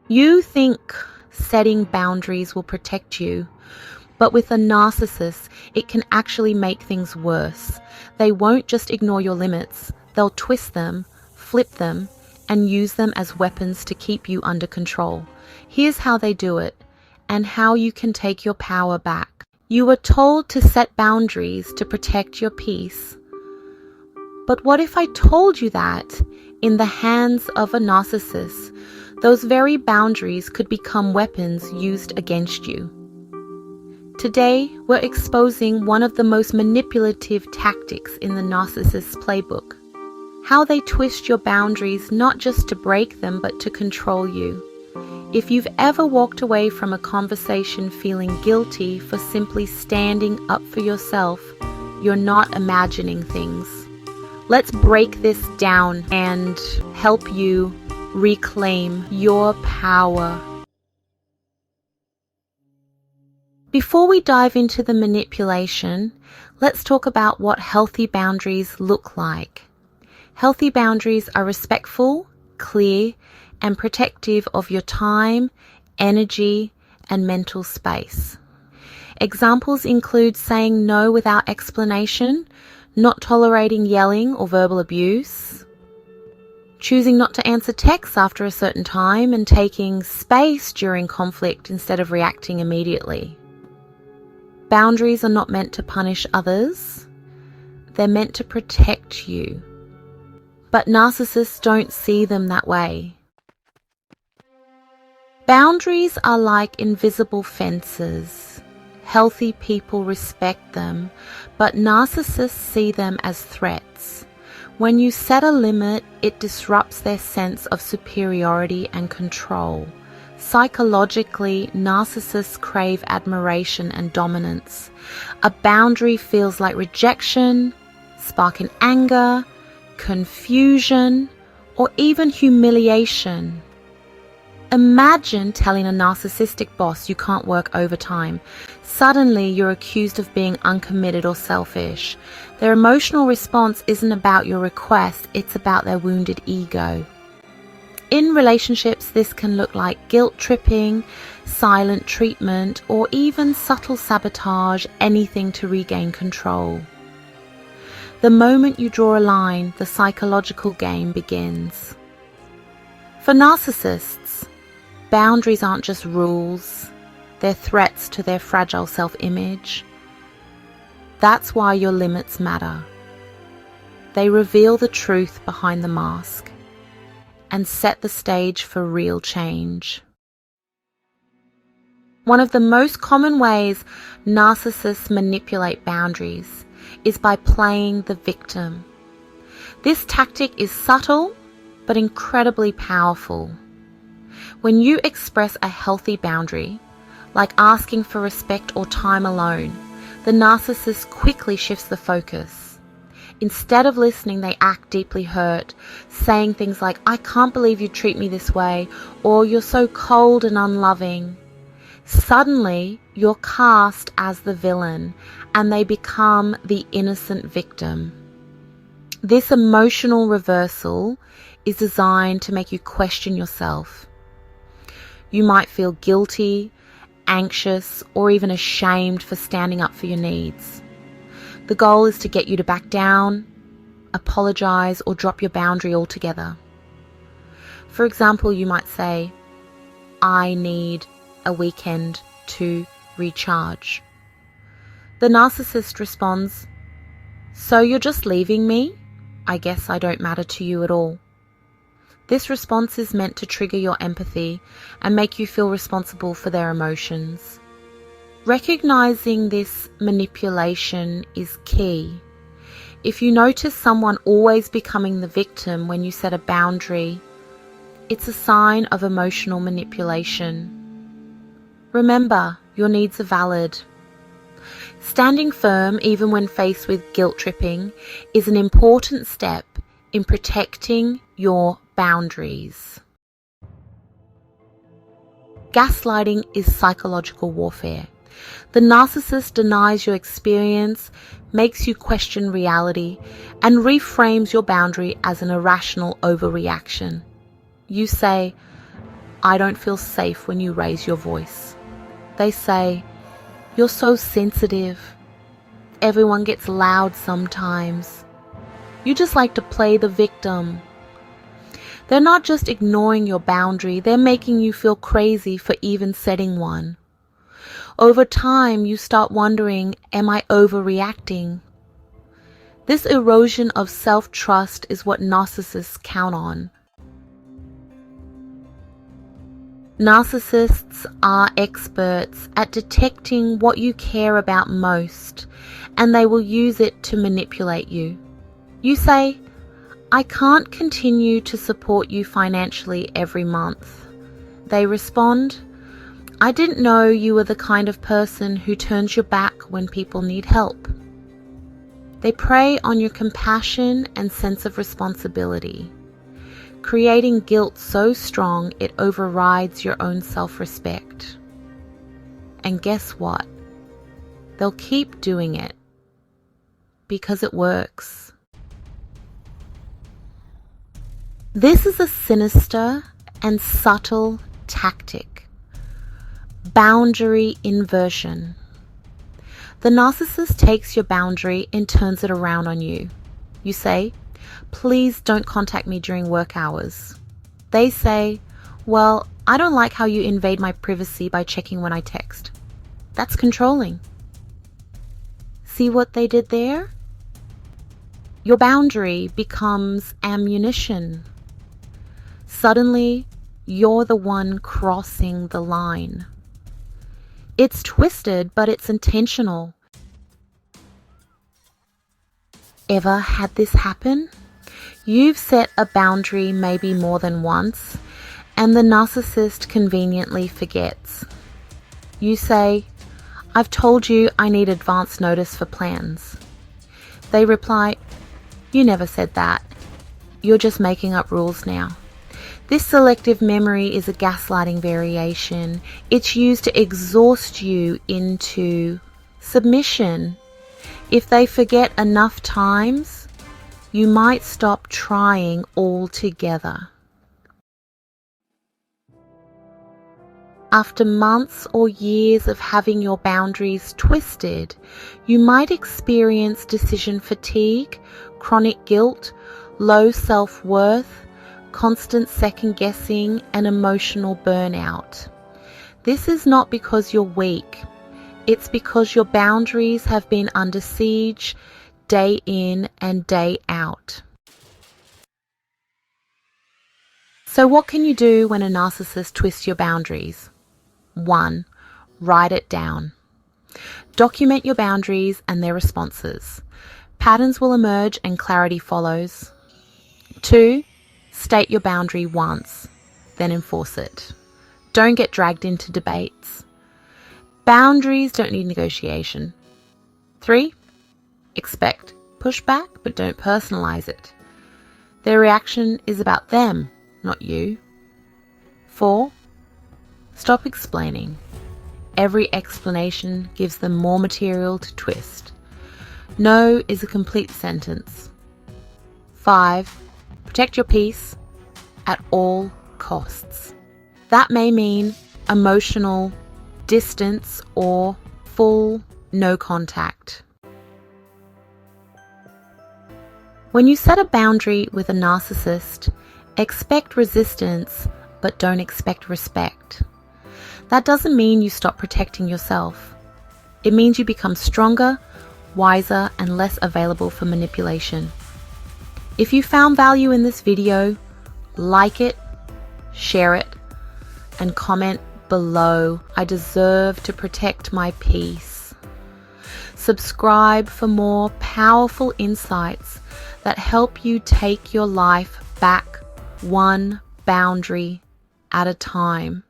You think setting boundaries will protect you, but with a narcissist, it can actually make things worse. They won't just ignore your limits, they'll twist them, flip them, and use them as weapons to keep you under control. Here's how they do it, and how you can take your power back. You were told to set boundaries to protect your peace. But what if I told you that, in the hands of a narcissist, those very boundaries could become weapons used against you? Today, we're exposing one of the most manipulative tactics in the narcissist's playbook. How they twist your boundaries not just to break them, but to control you. If you've ever walked away from a conversation feeling guilty for simply standing up for yourself, you're not imagining things. Let's break this down and help you reclaim your power. Before we dive into the manipulation, let's talk about what healthy boundaries look like. Healthy boundaries are respectful, clear, and protective of your time, energy, and mental space. Examples include saying no without explanation, not tolerating yelling or verbal abuse, choosing not to answer texts after a certain time, and taking space during conflict instead of reacting immediately. Boundaries are not meant to punish others, they're meant to protect you. But narcissists don't see them that way. Boundaries are like invisible fences. Healthy people respect them, but narcissists see them as threats. When you set a limit, it disrupts their sense of superiority and control. Psychologically, narcissists crave admiration and dominance. A boundary feels like rejection, sparking anger, confusion, or even humiliation. Imagine telling a narcissistic boss you can't work overtime. Suddenly, you're accused of being uncommitted or selfish. Their emotional response isn't about your request, it's about their wounded ego. In relationships, this can look like guilt tripping, silent treatment, or even subtle sabotage, anything to regain control. The moment you draw a line, the psychological game begins. For narcissists, boundaries aren't just rules, they're threats to their fragile self-image. That's why your limits matter. They reveal the truth behind the mask and set the stage for real change. One of the most common ways narcissists manipulate boundaries is by playing the victim. This tactic is subtle but incredibly powerful. When you express a healthy boundary, like asking for respect or time alone, the narcissist quickly shifts the focus. Instead of listening, they act deeply hurt, saying things like, "I can't believe you treat me this way," or "You're so cold and unloving." Suddenly, you're cast as the villain, and they become the innocent victim. This emotional reversal is designed to make you question yourself. You might feel guilty, anxious, or even ashamed for standing up for your needs. The goal is to get you to back down, apologize, or drop your boundary altogether. For example, you might say, "I need a weekend to recharge." The narcissist responds, "So you're just leaving me? I guess I don't matter to you at all." This response is meant to trigger your empathy and make you feel responsible for their emotions. Recognizing this manipulation is key. If you notice someone always becoming the victim when you set a boundary, it's a sign of emotional manipulation. Remember, your needs are valid. Standing firm, even when faced with guilt tripping, is an important step in protecting your boundaries. Gaslighting is psychological warfare. The narcissist denies your experience, makes you question reality, and reframes your boundary as an irrational overreaction. You say, I don't feel safe when you raise your voice. They say, you're so sensitive. Everyone gets loud sometimes. You just like to play the victim. They're not just ignoring your boundary, they're making you feel crazy for even setting one. Over time, you start wondering, am I overreacting? This erosion of self-trust is what narcissists count on. Narcissists are experts at detecting what you care about most, and they will use it to manipulate you. You say, I can't continue to support you financially every month. They respond, I didn't know you were the kind of person who turns your back when people need help. They prey on your compassion and sense of responsibility, creating guilt so strong it overrides your own self-respect. And guess what? They'll keep doing it because it works. This is a sinister and subtle tactic. Boundary inversion. The narcissist takes your boundary and turns it around on you. You say, please don't contact me during work hours. They say, well, I don't like how you invade my privacy by checking when I text. That's controlling. See what they did there? Your boundary becomes ammunition. Suddenly, you're the one crossing the line. It's twisted, but it's intentional. Ever had this happen? You've set a boundary maybe more than once, and the narcissist conveniently forgets. You say, I've told you I need advance notice for plans. They reply, you never said that. You're just making up rules now. This selective memory is a gaslighting variation. It's used to exhaust you into submission. If they forget enough times, you might stop trying altogether. After months or years of having your boundaries twisted, you might experience decision fatigue, chronic guilt, low self-worth, constant second-guessing, and emotional burnout. This is not because you're weak. It's because your boundaries have been under siege day in and day out. So what can you do when a narcissist twists your boundaries? 1. Write it down. Document your boundaries and their responses. Patterns will emerge and clarity follows. 2. State your boundary once, then enforce it. Don't get dragged into debates. Boundaries don't need negotiation. 3. Expect pushback, but don't personalize it. Their reaction is about them, not you. 4. Stop explaining. Every explanation gives them more material to twist. No is a complete sentence. 5. Protect your peace at all costs. That may mean emotional distance or full no contact. When you set a boundary with a narcissist, expect resistance, but don't expect respect. That doesn't mean you stop protecting yourself. It means you become stronger, wiser, and less available for manipulation. If you found value in this video, like it, share it, and comment below. I deserve to protect my peace. Subscribe for more powerful insights that help you take your life back one boundary at a time.